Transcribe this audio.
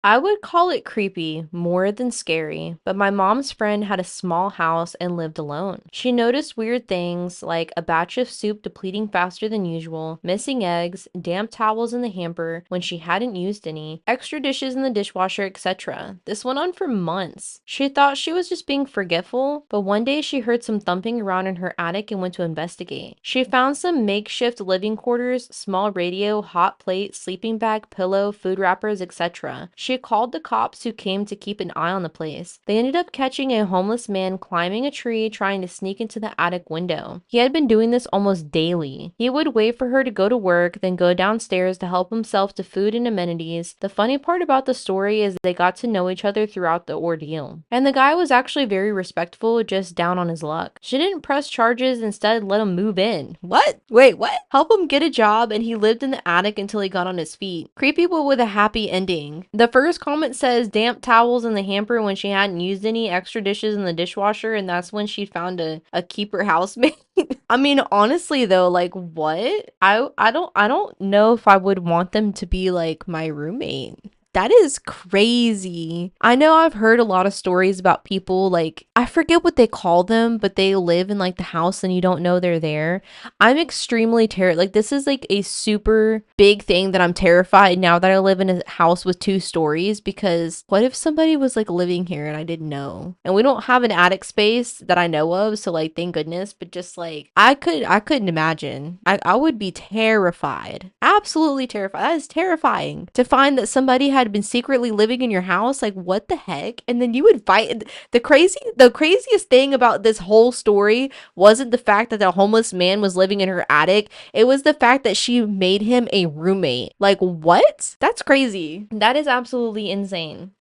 I would call it creepy more than scary, but my mom's friend had a small house and lived alone. She noticed weird things like a batch of soup depleting faster than usual, missing eggs, damp towels in the hamper when she hadn't used any, extra dishes in the dishwasher, etc. This went on for months. She thought she was just being forgetful, but one day she heard some thumping around in her attic and went to investigate. She found some makeshift living quarters, small radio, hot plate, sleeping bag, pillow, food wrappers, etc. She called the cops who came to keep an eye on the place. They ended up catching a homeless man climbing a tree trying to sneak into the attic window. He had been doing this almost daily. He would wait for her to go to work, then go downstairs to help himself to food and amenities. The funny part about the story is they got to know each other throughout the ordeal. And the guy was actually very respectful, just down on his luck. She didn't press charges, instead let him move in. What? Wait, what? Help him get a job, and he lived in the attic until he got on his feet. Creepy but with a happy ending. The first comment says damp towels in the hamper when she hadn't used any, extra dishes in the dishwasher, and that's when she found a keeper housemate. I mean, honestly though, like what? I don't know if I would want them to be like my roommate. That is crazy. I know I've heard a lot of stories about people like I forget what they call them, but they live in like the house and you don't know they're there. I'm extremely terrified. Like this is like a super big thing that I'm terrified now that I live in a house with 2 stories, because what if somebody was like living here and I didn't know? And we don't have an attic space that I know of, so like thank goodness, but just like I couldn't imagine. I would be terrified. Absolutely terrified. That is terrifying to find that somebody had been secretly living in your house. Like what the heck? And then you would fight. The craziest thing about this whole story wasn't the fact that the homeless man was living in her attic. It was the fact that she made him a roommate. Like what? That's crazy. That is absolutely insane.